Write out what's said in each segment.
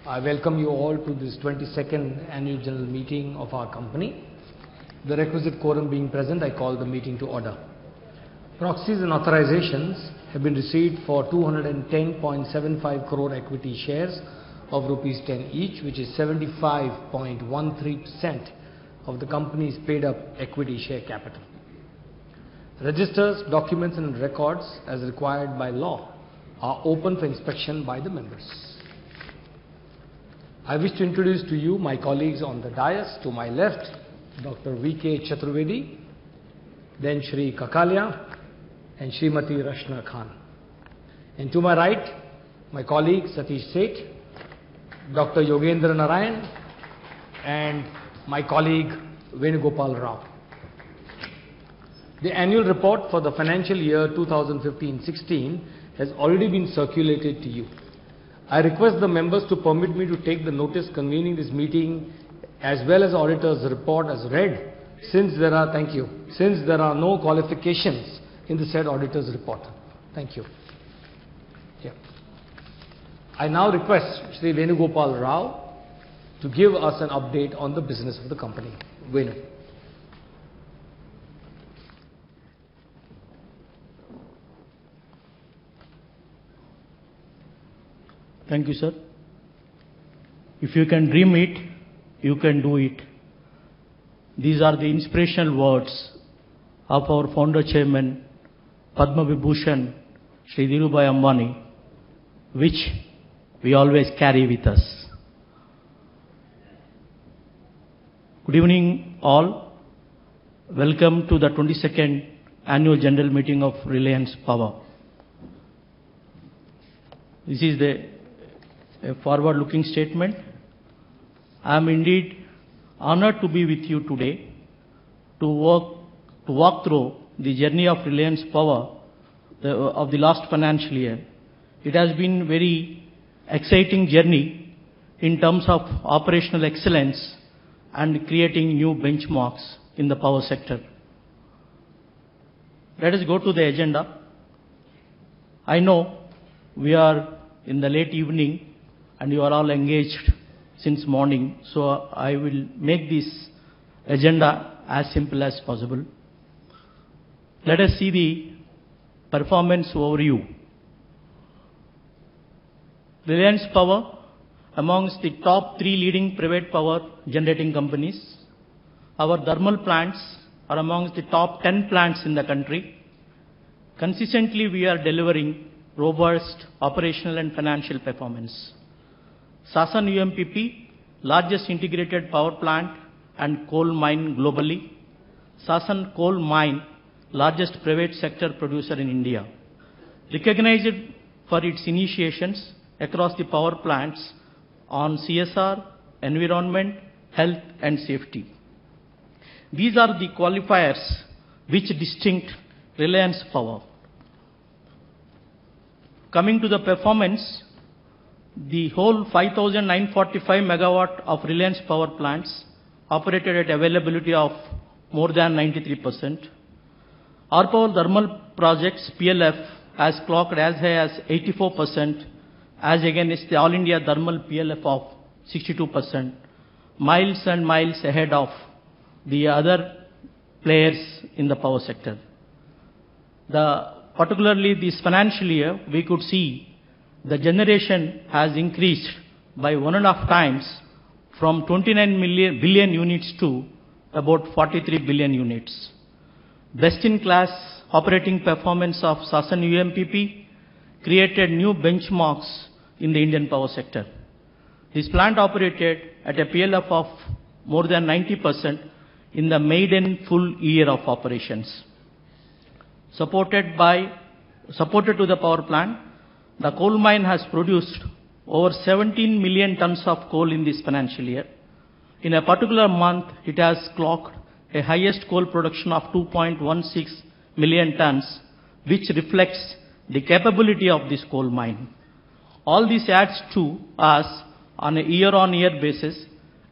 I welcome you all to this 22nd annual general meeting of our company. The requisite quorum being present, I call the meeting to order. Proxies and authorizations have been received for 210.75 crore equity shares of rupees 10 each, which is 75.13% of the company's paid up equity share capital. Registers, documents and records as required by law are open for inspection by the members. I wish to introduce to you my colleagues on the dais. To my left, Dr. V.K. Chaturvedi, then Shri Kakalia and Srimati Rashna Khan. And to my right, my colleague Satish Seth, Dr. Yogendra Narayan and my colleague Venugopal Rao. The annual report for the financial year 2015-16 has already been circulated to you. I request the members to permit me to take the notice convening this meeting as well as auditor's report as read, since there are no qualifications in the said auditor's report. Thank you. Yeah. I now request Shri Venugopal Rao to give us an update on the business of the company. Venu. Thank you, sir. If you can dream it, you can do it. These are the inspirational words of our founder chairman, Padma Vibhushan, Shri Dhirubhai Ambani, which we always carry with us. Good evening all. Welcome to the 22nd annual general meeting of Reliance Power. This is a forward-looking statement. I am indeed honored to be with you today to walk through the journey of Reliance Power of the last financial year. It has been very exciting journey in terms of operational excellence and creating new benchmarks in the power sector. Let us go to the agenda. I know we are in the late evening and you are all engaged since morning, so I will make this agenda as simple as possible. Let us see the performance overview. Reliance Power, amongst the top 3 leading private power generating companies. Our thermal plants are amongst the top 10 plants in the country. Consistently, we are delivering robust operational and financial performance. Sasan UMPP, largest integrated power plant and coal mine globally. Sasan Coal Mine, largest private sector producer in India. Recognized for its initiations across the power plants on CSR, environment, health and safety. These are the qualifiers which distinct Reliance Power. Coming to the performance, the whole 5,945 megawatt of Reliance Power plants operated at availability of more than 93%. RPower thermal projects PLF has clocked as high as 84%, as against the All India thermal PLF of 62%, miles and miles ahead of the other players in the power sector. Particularly this financial year, we could see the generation has increased by 1.5 times from 29 billion units to about 43 billion units. Best-in-class operating performance of Sasan UMPP created new benchmarks in the Indian power sector. This plant operated at a PLF of more than 90% in the maiden full year of operations. Supported to the power plant, the coal mine has produced over 17 million tons of coal in this financial year. In a particular month, it has clocked a highest coal production of 2.16 million tons, which reflects the capability of this coal mine. All this adds to us on a year-on-year basis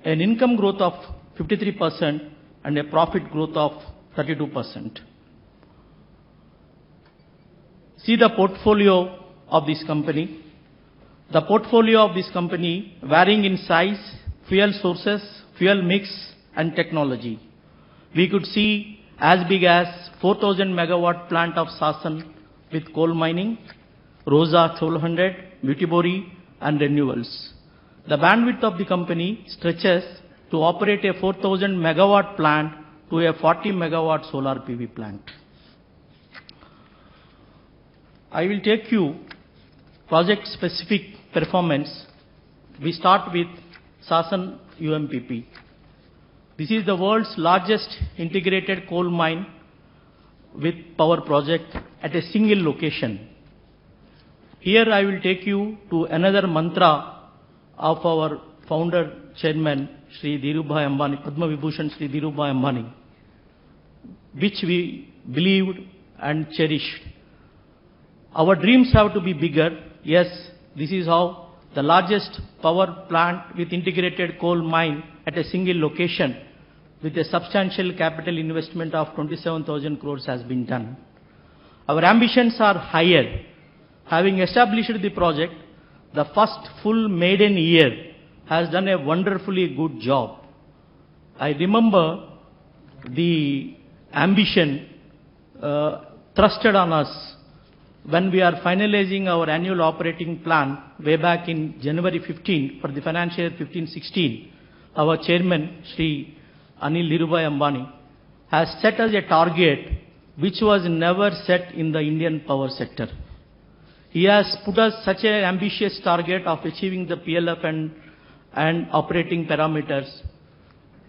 an income growth of 53% and a profit growth of 32%. See the portfolio of this company. The portfolio of this company varying in size, fuel sources, fuel mix and technology. We could see as big as 4,000 megawatt plant of Sasan with coal mining, Rosa 1200, Mutibori and renewables. The bandwidth of the company stretches to operate a 4,000 megawatt plant to a 40 megawatt solar PV plant. I will take you project specific performance. We start with Sasan UMPP. This is the world's largest integrated coal mine with power project at a single location. Here I will take you to another mantra of our founder chairman Shri Dhirubhai Ambani, Padma Vibhushan Shri Dhirubhai Ambani, which we believed and cherished. Our dreams have to be bigger. Yes, this is how the largest power plant with integrated coal mine at a single location with a substantial capital investment of 27,000 crores has been done. Our ambitions are higher. Having established the project, the first full maiden year has done a wonderfully good job. I remember the ambition thrusted on us when we are finalizing our annual operating plan way back in January 15 for the financial year 15-16. Our chairman, Shri Anil Dhirubhai Ambani, has set us a target which was never set in the Indian power sector. He has put us such an ambitious target of achieving the PLF and operating parameters.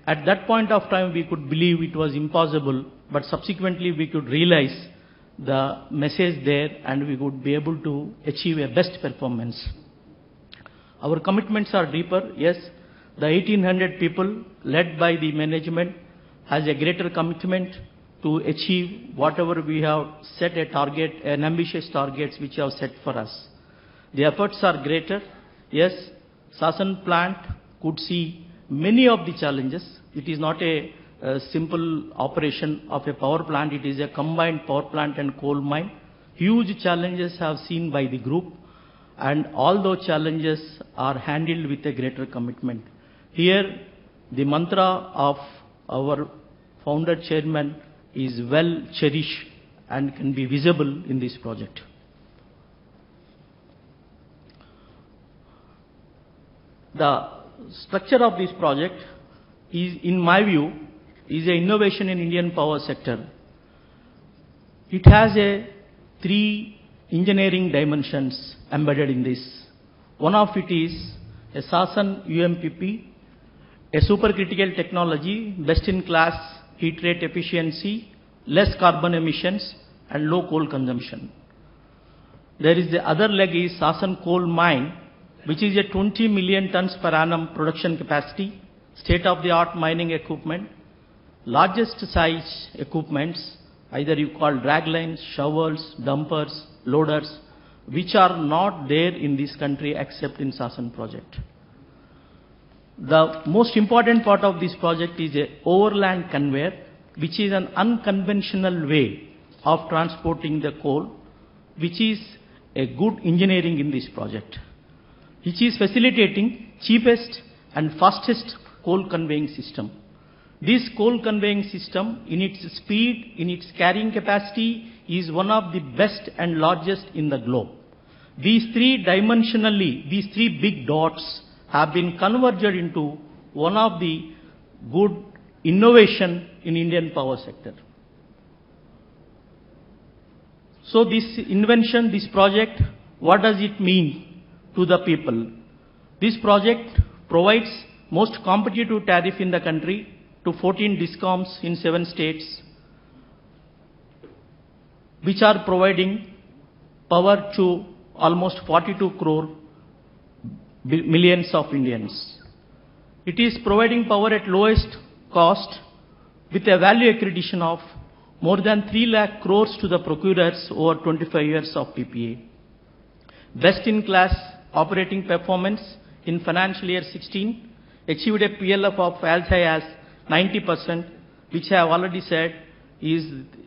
At that point of time, we could believe it was impossible, but subsequently we could realize the message there and we would be able to achieve a best performance. Our commitments are deeper. Yes, the 1,800 people led by the management has a greater commitment to achieve whatever we have set a target, an ambitious targets which we have set for us. The efforts are greater. Yes, Sasan plant could see many of the challenges. It is not a simple operation of a power plant. It is a combined power plant and coal mine. Huge challenges have seen by the group, and all those challenges are handled with a greater commitment. Here, the mantra of our founder chairman is well cherished and can be visible in this project. The structure of this project is, in my view, is an innovation in Indian power sector. It has three engineering dimensions embedded in this. One of it is a Sasan UMPP, a supercritical technology, best-in-class heat rate efficiency, less carbon emissions, and low coal consumption. There is the other leg is Sasan coal mine, which is a 20 million tons per annum production capacity, state-of-the-art mining equipment, largest size equipments, either you call drag lines, shovels, dumpers, loaders, which are not there in this country except in Sasan project. The most important part of this project is a overland conveyor, which is an unconventional way of transporting the coal, which is a good engineering in this project, which is facilitating cheapest and fastest coal conveying system. This coal conveying system, in its speed, in its carrying capacity, is one of the best and largest in the globe. These three dimensionally, these three big dots have been converged into one of the good innovation in Indian power sector. So this invention, this project, what does it mean to the people? This project provides most competitive tariff in the country to 14 DISCOMs in 7 states, which are providing power to almost 42 crore millions of Indians. It is providing power at lowest cost with a value accretion of more than 3 lakh crores to the procurers over 25 years of PPA. Best in class operating performance in financial year 16 achieved a PLF of as high as 90%, which I have already said is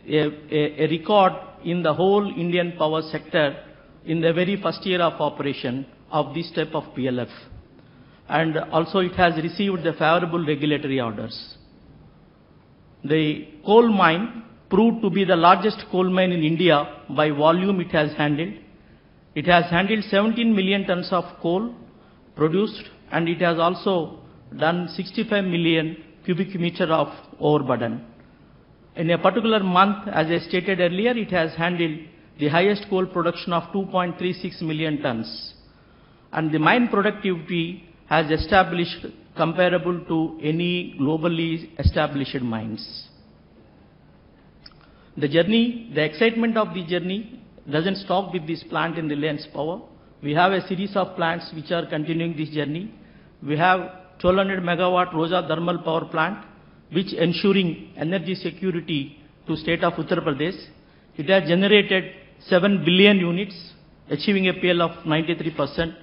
a record in the whole Indian power sector in the very first year of operation of this type of PLF. And also it has received the favorable regulatory orders. The coal mine proved to be the largest coal mine in India by volume it has handled. It has handled 17 million tons of coal produced, and it has also done 65 million cubic meter of overburden. In a particular month, as I stated earlier, it has handled the highest coal production of 2.36 million tons. And the mine productivity has established comparable to any globally established mines. The journey, the excitement of the journey doesn't stop with this plant in Reliance Power. We have a series of plants which are continuing this journey. We have 1200 megawatt Roja thermal power plant, which ensuring energy security to state of Uttar Pradesh. It has generated 7 billion units, achieving a PL of 93%,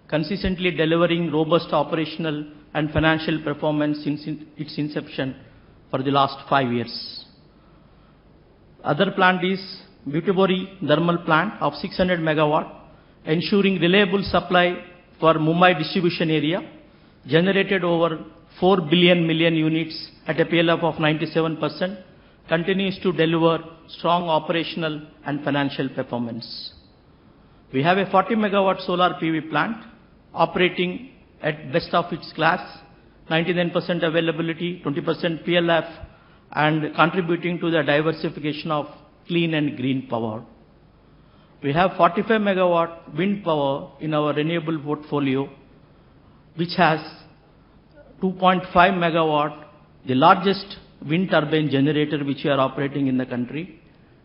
consistently delivering robust operational and financial performance since its inception for the last 5 years. Other plant is Butibori thermal plant of 600 megawatt, ensuring reliable supply for Mumbai distribution area, generated over 4 billion million units at a PLF of 97%, continues to deliver strong operational and financial performance. We have a 40 megawatt solar PV plant operating at best of its class, 99% availability, 20% PLF, and contributing to the diversification of clean and green power. We have 45 megawatt wind power in our renewable portfolio, which has 2.5 megawatt, the largest wind turbine generator which we are operating in the country.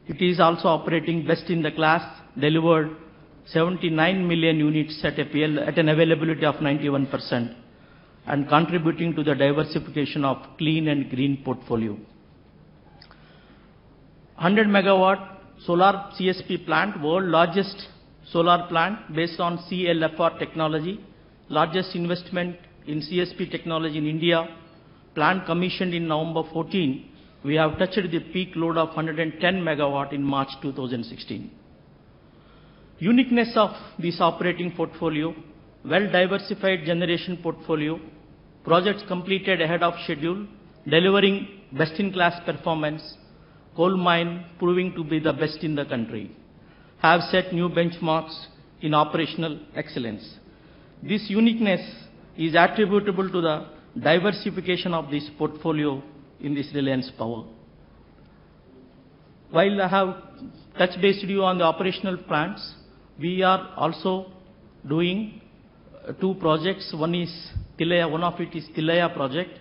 It is also operating best in the class, delivered 79 million units at an availability of 91%, and contributing to the diversification of clean and green portfolio. 100 megawatt solar CSP plant, world largest solar plant based on CLFR technology, largest investment in CSP technology in India. Plant commissioned in November 14. We have touched the peak load of 110 megawatt in March 2016. Uniqueness of this operating portfolio, well-diversified generation portfolio, projects completed ahead of schedule, delivering best-in-class performance, coal mine proving to be the best in the country, have set new benchmarks in operational excellence. This uniqueness is attributable to the diversification of this portfolio in this Reliance Power. While I have touch based you on the operational plants, we are also doing two projects. One is Tilaya, one of it is Tilaya project,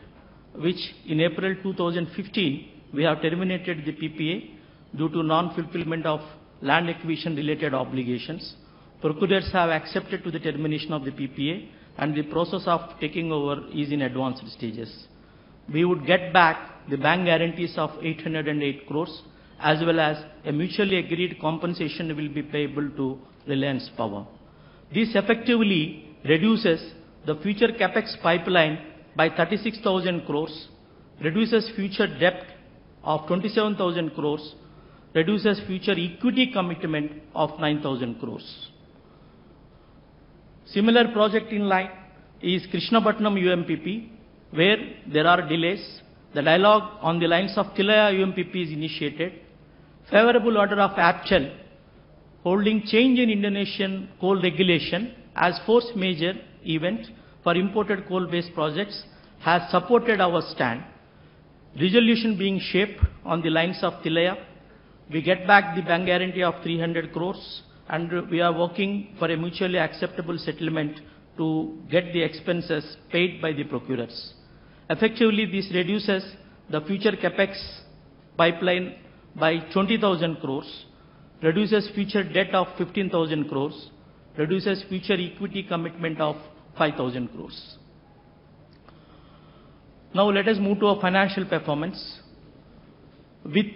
which in April 2015 we have terminated the PPA due to non-fulfillment of land acquisition related obligations. Procurers have accepted to the termination of the PPA, and the process of taking over is in advanced stages. We would get back the bank guarantees of 808 crores, as well as a mutually agreed compensation will be payable to Reliance Power. This effectively reduces the future capex pipeline by 36,000 crores, reduces future debt of 27,000 crores, reduces future equity commitment of 9,000 crores. Similar project in line is Krishnapatnam UMPP, where there are delays. The dialogue on the lines of Tilaya UMPP is initiated. Favorable order of APCHEL, holding change in Indonesian coal regulation as force majeure event for imported coal-based projects, has supported our stand. Resolution being shaped on the lines of Tilaya. We get back the bank guarantee of 300 crores, and we are working for a mutually acceptable settlement to get the expenses paid by the procurers. Effectively, this reduces the future capex pipeline by 20,000 crores, reduces future debt of 15,000 crores, reduces future equity commitment of 5,000 crores. Now let us move to our financial performance. With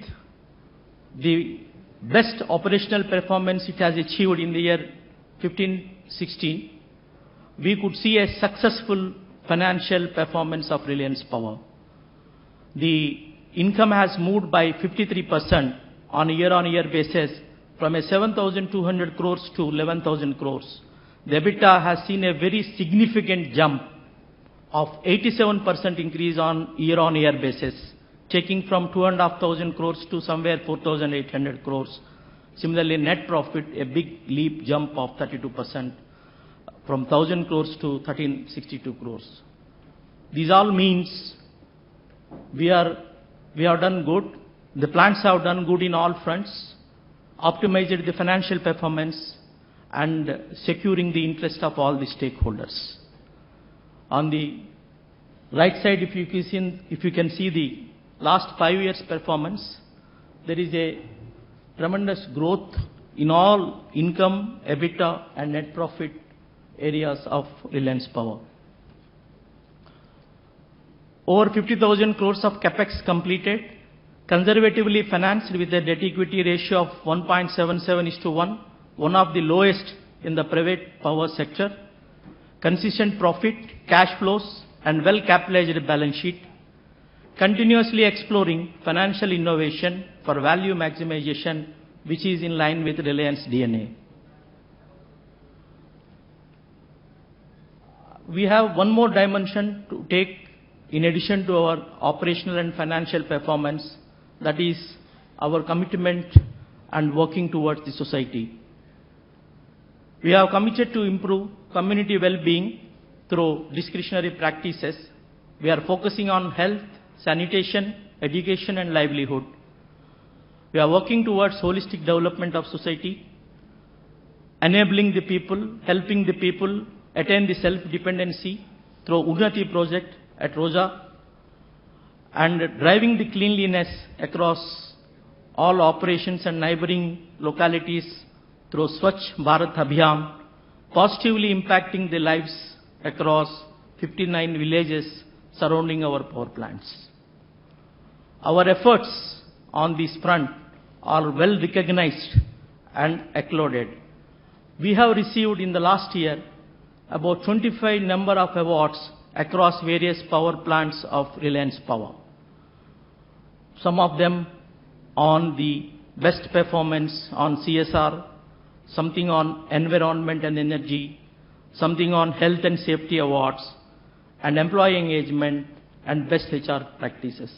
the best operational performance it has achieved in the year 15-16, we could see a successful financial performance of Reliance Power. The income has moved by 53% on a year-on-year basis from a 7,200 crores to 11,000 crores. the EBITDA has seen a very significant jump of 87% increase on year-on-year basis, taking from 2,500 crores to somewhere 4,800 crores. Similarly, net profit, a big leap jump of 32% from 1,000 crores to 1,362 crores. These all means we have done good. The plants have done good in all fronts, optimized the financial performance and securing the interest of all the stakeholders. On the right side, if you can see the last 5 years performance, there is a tremendous growth in all income, EBITDA and net profit areas of Reliance Power. Over 50,000 crores of capex completed, conservatively financed with a debt-equity ratio of 1.77:1, one of the lowest in the private power sector, consistent profit, cash flows, and well-capitalized balance sheet, continuously exploring financial innovation for value maximization, which is in line with Reliance DNA. We have one more dimension to take in addition to our operational and financial performance, that is our commitment and working towards the society. We have committed to improve community well-being through discretionary practices. We are focusing on health, sanitation, education and livelihood. We are working towards holistic development of society, enabling the people, helping the people attain the self-dependency through Unnati project at Roja, and driving the cleanliness across all operations and neighboring localities through Swachh Bharat Abhiyan, positively impacting the lives across 59 villages surrounding our power plants. Our efforts on this front are well recognized and applauded. We have received in the last year about 25 number of awards across various power plants of Reliance Power. Some of them on the best performance on CSR, something on environment and energy, something on health and safety awards, and employee engagement and best HR practices.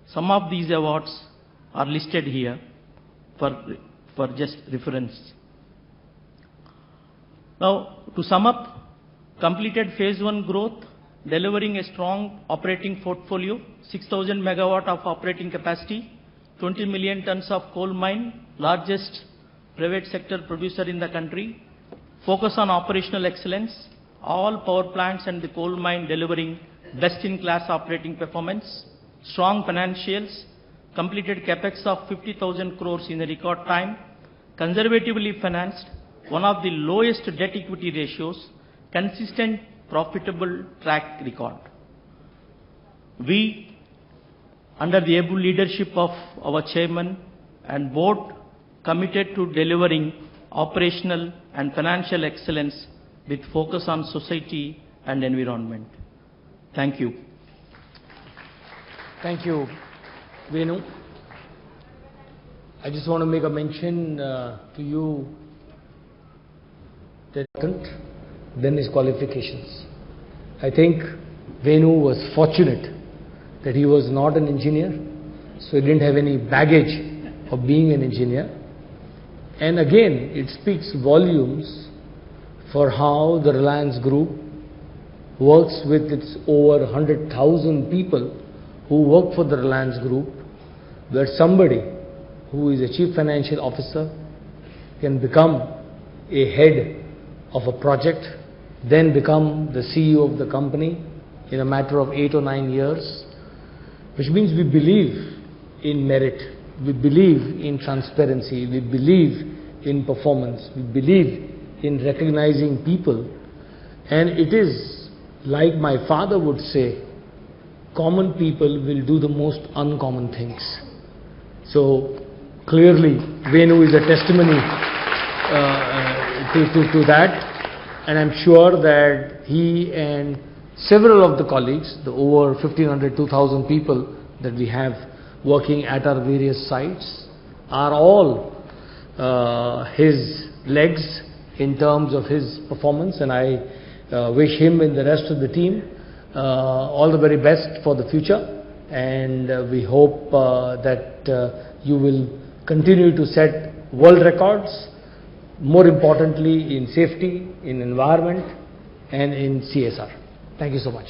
Some of these awards are listed here for just reference. Now, to sum up, completed phase 1 growth, delivering a strong operating portfolio, 6,000 megawatt of operating capacity, 20 million tons of coal mine, largest private sector producer in the country, focus on operational excellence, all power plants and the coal mine delivering best-in-class operating performance, strong financials, completed capex of 50,000 crores in a record time, conservatively financed, one of the lowest debt-equity ratios, consistent profitable track record. We, under the able leadership of our chairman and board, committed to delivering operational and financial excellence with focus on society and environment. Thank you. Thank you, Venu. I just want to make a mention to you that then his qualifications. I think Venu was fortunate that he was not an engineer, so he didn't have any baggage of being an engineer. And again, it speaks volumes for how the Reliance Group works with its over 100,000 people who work for the Reliance Group, where somebody who is a chief financial officer can become a head of a project, then become the CEO of the company in a matter of 8 or 9 years, which means we believe in merit, we believe in transparency, we believe in performance, we believe in recognizing people. And it is like my father would say, common people will do the most uncommon things. So clearly Venu is a testimony to that, and I'm sure that he and several of the colleagues, the over 1,500, 2,000 people that we have working at our various sites, are all his legs, in terms of his performance, and I wish him and the rest of the team all the very best for the future, and we hope that you will continue to set world records, more importantly in safety, in environment, and in CSR. Thank you so much.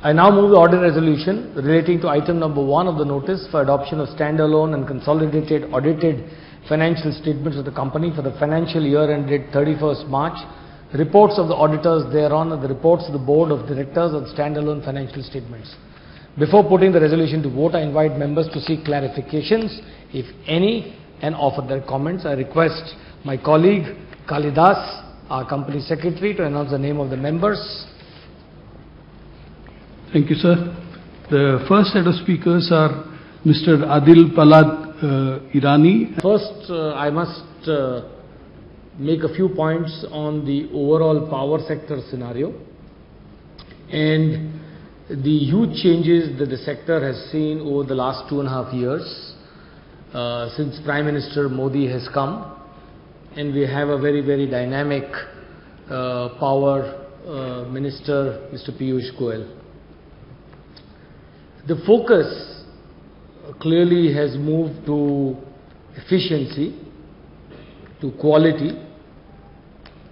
I now move the order resolution relating to item number 1 of the notice for adoption of standalone and consolidated audited financial statements of the company for the financial year ended 31st March, reports of the auditors thereon, and the reports of the board of directors on standalone financial statements. Before putting the resolution to vote, I invite members to seek clarifications, if any, and offer their comments. I request my colleague Kalidas, our company secretary, to announce the name of the members. Thank you, sir. The first set of speakers are Mr. Adil Palad Irani. First, I must make a few points on the overall power sector scenario and the huge changes that the sector has seen over the last 2.5 years since Prime Minister Modi has come, and we have a very, very dynamic power minister, Mr. Piyush Goyal. The focus clearly has moved to efficiency, to quality,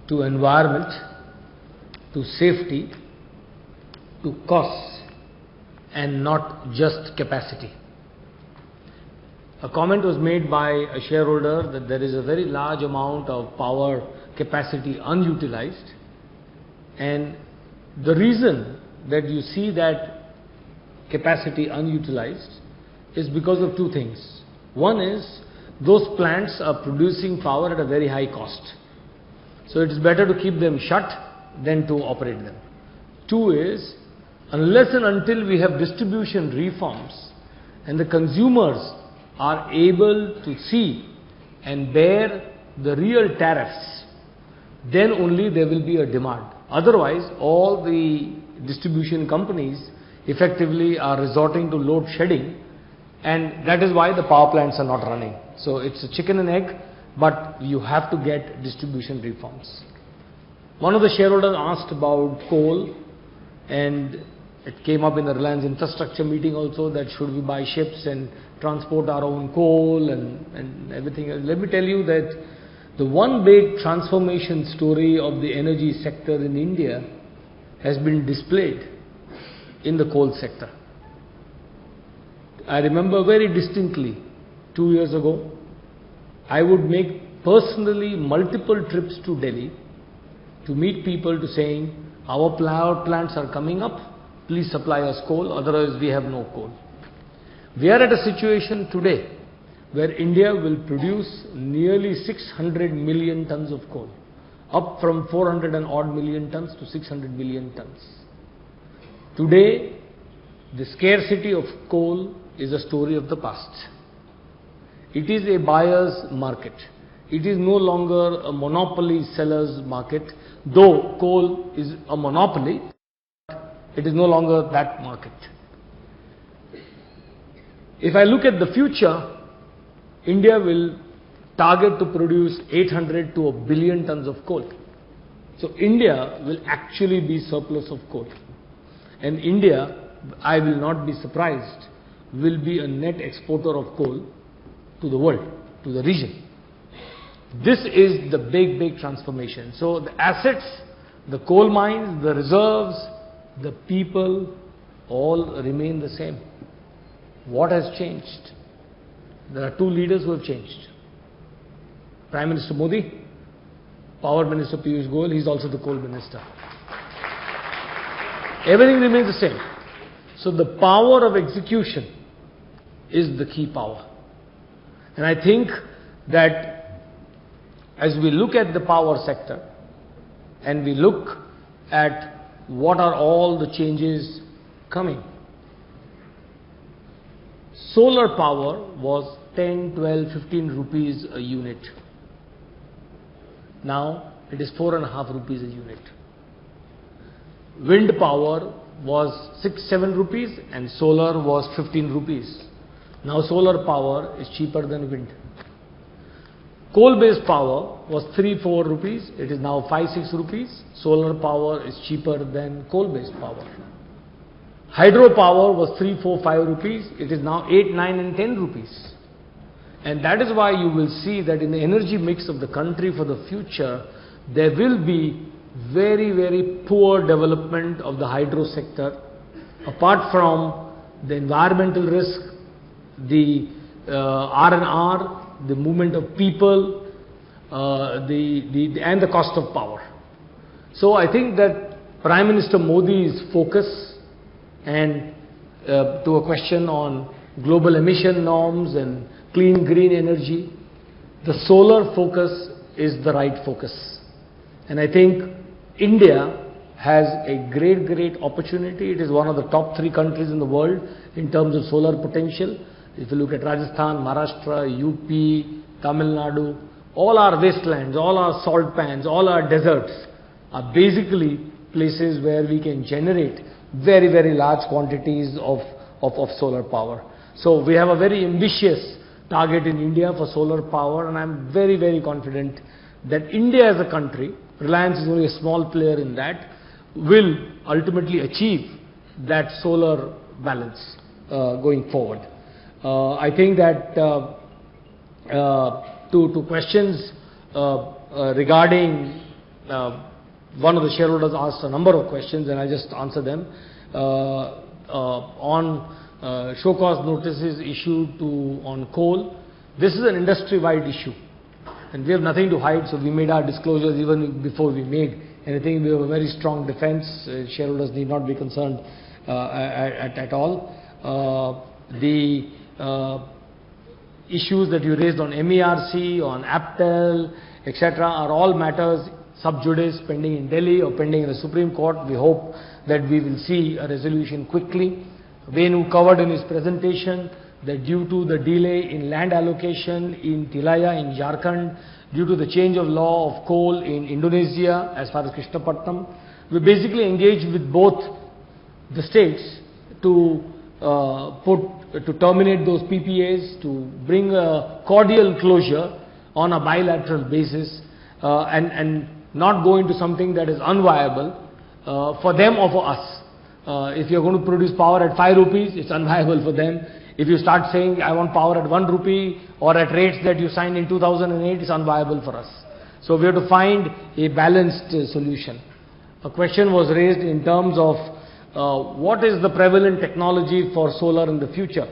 to environment, to safety, to costs, and not just capacity. A comment was made by a shareholder that there is a very large amount of power capacity unutilized, and the reason that you see that capacity unutilized is because of two things. One is those plants are producing power at a very high cost, so it is better to keep them shut than to operate them. Two is, unless and until we have distribution reforms and the consumers are able to see and bear the real tariffs, then only there will be a demand. Otherwise, all the distribution companies effectively are resorting to load shedding, and that is why the power plants are not running. So it's a chicken and egg, but you have to get distribution reforms. One of the shareholders asked about coal, and it came up in the Reliance infrastructure meeting also, that should we buy ships and transport our own coal and everything else. Let me tell you that the one big transformation story of the energy sector in India has been displayed in the coal sector. I remember very distinctly 2 years ago, I would make personally multiple trips to Delhi to meet people to saying, our power plants are coming up, please supply us coal, otherwise we have no coal. We are at a situation today where India will produce nearly 600 million tons of coal, up from 400 and odd million tons to 600 million tons. Today, the scarcity of coal is a story of the past. It is a buyer's market. It is no longer a monopoly seller's market, though coal is a monopoly. It is no longer that market. If I look at the future, India will target to produce 800 to 1 billion tons of coal. So India will actually be surplus of coal. And India, I will not be surprised, will be a net exporter of coal to the world, to the region. This is the big, big transformation. So the assets, the coal mines, the reserves, the people, all remain the same. What has changed? There are two leaders who have changed. Prime Minister Modi, Power Minister Piyush Goyal, he is also the coal minister. Everything remains the same. So the power of execution is the key power. And I think that as we look at the power sector and we look at what are all the changes coming, solar power was 10, 12, 15 rupees a unit. Now it is 4.5 rupees a unit. Wind power was 6, 7 rupees and solar was 15 rupees. Now solar power is cheaper than wind. Coal-based power was 3-4 rupees. It is now 5-6 rupees. Solar power is cheaper than coal-based power. Hydropower was 3-4-5 rupees. It is now 8, 9 and 10 rupees. And that is why you will see that in the energy mix of the country for the future, there will be very, very poor development of the hydro sector. Apart from the environmental risk, the R&R, the movement of people, and the cost of power. So I think that Prime Minister Modi's focus and to a question on global emission norms and clean green energy, the solar focus is the right focus. And I think India has a great opportunity. It is one of the top 3 countries in the world in terms of solar potential. If you look at Rajasthan, Maharashtra, UP, Tamil Nadu, all our wastelands, all our salt pans, all our deserts are basically places where we can generate very large quantities of solar power. So we have a very ambitious target in India for solar power, and I'm very confident that India as a country, Reliance is only a small player in that, will ultimately achieve that solar balance going forward. I think that to questions regarding one of the shareholders asked a number of questions, and I just answer them on show cause notices issued on coal. This is an industry-wide issue, and we have nothing to hide, so we made our disclosures even before we made anything. We have a very strong defense. Shareholders need not be concerned at all. The issues that you raised on MERC, on APTEL, etc. are all matters sub judice pending in Delhi or pending in the Supreme Court. We hope that we will see a resolution quickly. Venu covered in his presentation that due to the delay in land allocation in Tilaya in Jharkhand, due to the change of law of coal in Indonesia as far as Krishnapatnam, we basically engaged with both the states to terminate those PPAs, to bring a cordial closure on a bilateral basis, and not go into something that is unviable for them or for us. If you're going to produce power at 5 rupees, it's unviable for them. If you start saying, I want power at 1 rupee or at rates that you signed in 2008, it's unviable for us. So we have to find a balanced solution. A question was raised in terms of what is the prevalent technology for solar in the future.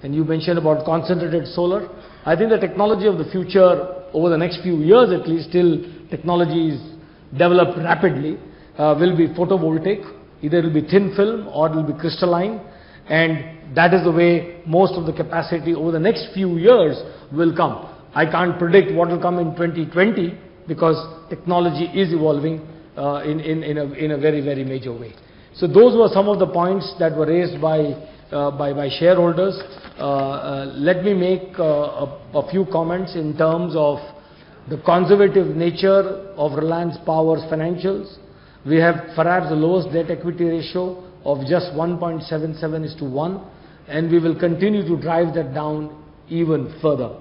And you mentioned about concentrated solar. I think the technology of the future over the next few years at least, till technology is developed rapidly, will be photovoltaic. Either it will be thin film or it will be crystalline, and that is the way most of the capacity over the next few years will come. I can't predict what will come in 2020 because technology is evolving in a very major way. So those were some of the points that were raised by shareholders. Let me make a few comments in terms of the conservative nature of Reliance Power's financials. We have perhaps the lowest debt equity ratio of just 1.77:1, and we will continue to drive that down even further.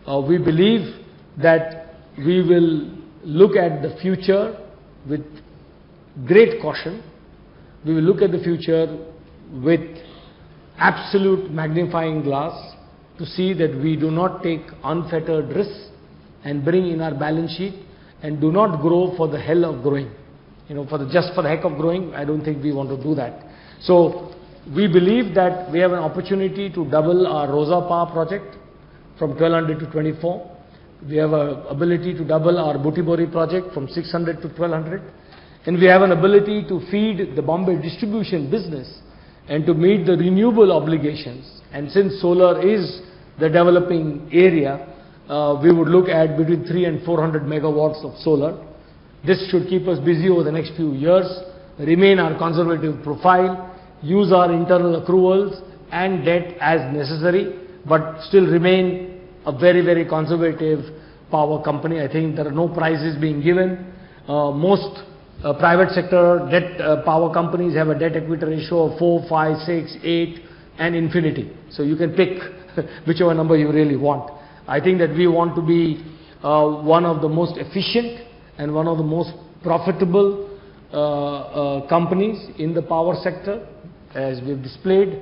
We believe that we will look at the future with great caution. We will look at the future with absolute magnifying glass to see that we do not take unfettered risks and bring in our balance sheet and do not grow for the hell of growing. Just for the heck of growing, I don't think we want to do that. So we believe that we have an opportunity to double our Rosa Power project from 1200 to 24. We have an ability to double our Butibori project from 600 to 1200. And we have an ability to feed the Bombay distribution business and to meet the renewable obligations. And since solar is the developing area, we would look at between 300 and 400 megawatts of solar. This should keep us busy over the next few years, remain our conservative profile, use our internal accruals and debt as necessary, but still remain a very conservative power company. I think there are no prizes being given. Most private sector debt power companies have a debt equity ratio of 4, 5, 6, 8 and infinity. So you can pick whichever number you really want. I think that we want to be one of the most efficient and one of the most profitable companies in the power sector, as we've displayed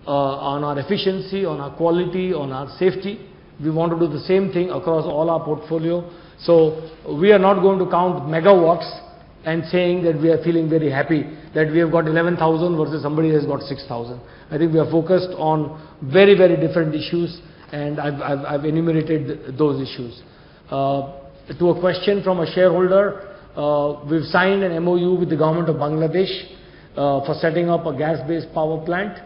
on our efficiency, on our quality, on our safety. We want to do the same thing across all our portfolio. So we are not going to count megawatts and saying that we are feeling very happy that we have got 11,000 versus somebody has got 6,000. I think we are focused on very, very different issues, and I've enumerated those issues. To a question from a shareholder, we've signed an MOU with the government of Bangladesh for setting up a gas-based power plant.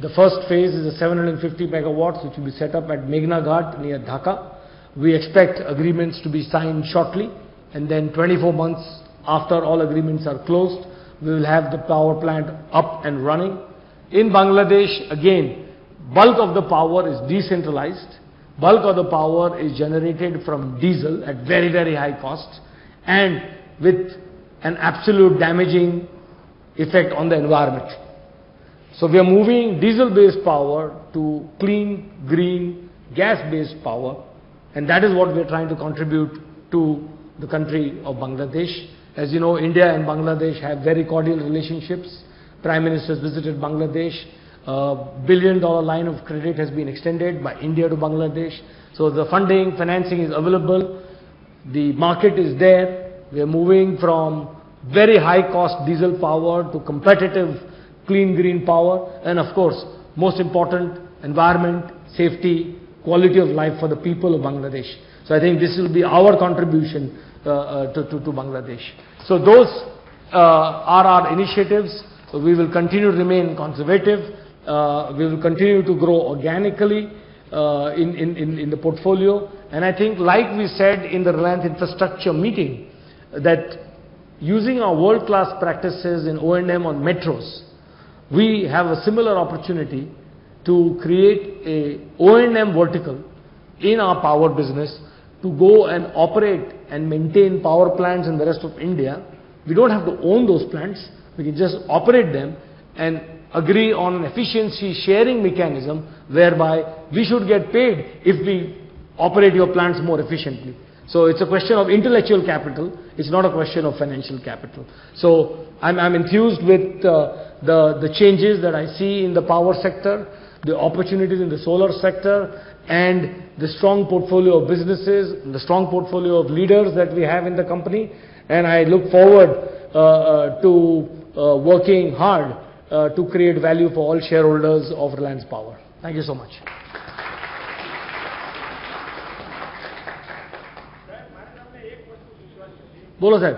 The first phase is a 750 megawatts which will be set up at Meghna Ghat near Dhaka. We expect agreements to be signed shortly, and then 24 months after all agreements are closed, we will have the power plant up and running. In Bangladesh, again, bulk of the power is decentralized. Bulk of the power is generated from diesel at very, very high cost and with an absolute damaging effect on the environment. So we are moving diesel-based power to clean, green, gas-based power, and that is what we are trying to contribute to the country of Bangladesh. As you know, India and Bangladesh have very cordial relationships. Prime Minister has visited Bangladesh. $1 billion line of credit has been extended by India to Bangladesh. So the financing is available. The market is there. We are moving from very high cost diesel power to competitive clean green power, and of course, most important, environment, safety, quality of life for the people of Bangladesh. So I think this will be our contribution to Bangladesh. So those are our initiatives. We will continue to remain conservative. We will continue to grow organically in the portfolio. And I think, like we said in the Reliance infrastructure meeting, that using our world-class practices in O&M on metros, we have a similar opportunity to create a O&M vertical in our power business to go and operate and maintain power plants in the rest of India. We don't have to own those plants. We can just operate them and agree on an efficiency sharing mechanism whereby we should get paid if we operate your plants more efficiently. So it's a question of intellectual capital. It's not a question of financial capital. So I'm enthused with the changes that I see in the power sector, the opportunities in the solar sector, and the strong portfolio of businesses, the strong portfolio of leaders that we have in the company. And I look forward to working hard to create value for all shareholders of Reliance Power. Thank you so much. બોલો સાહેબ.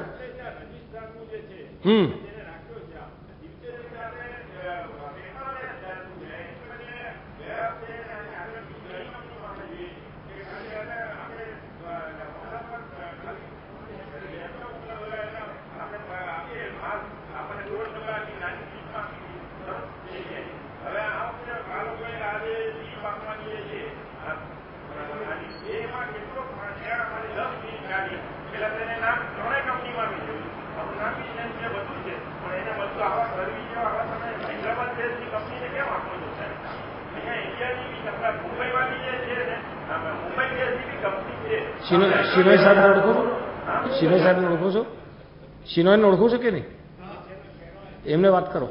શિનોય સાહેબને ઓળખો છો? શિનોય સાહેબને ઓળખો છો? શિનોયને ઓળખો છો કે નહીં? એમને વાત કરો.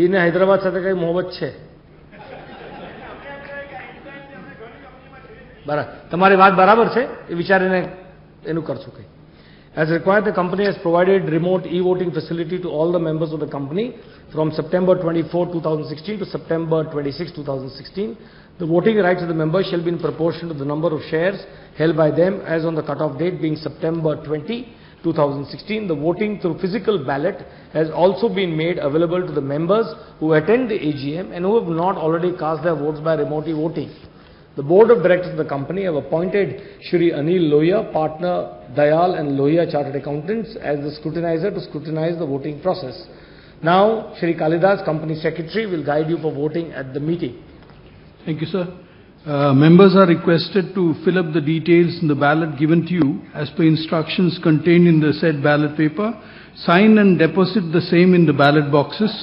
એને હૈદરાબાદ સાથે કઈ મોહબત છે? બરાબર, તમારી વાત બરાબર છે. એ વિચારીને એનું કરશું કંઈ. As required, the company has provided remote e-voting facility to all the members of the company from September 24, 2016 to September 26, 2016. The voting rights of the members shall be in proportion to the number of shares held by them as on the cut-off date being September 20, 2016. The voting through physical ballot has also been made available to the members who attend the AGM and who have not already cast their votes by remote e-voting. The board of directors of the company have appointed Shri Anil Lohia, partner Dayal and Lohia Chartered Accountants, as the scrutinizer to scrutinize the voting process. Now, Shri Kalidas, company secretary, will guide you for voting at the meeting. Thank you, sir. Members are requested to fill up the details in the ballot given to you as per instructions contained in the said ballot paper. Sign and deposit the same in the ballot boxes.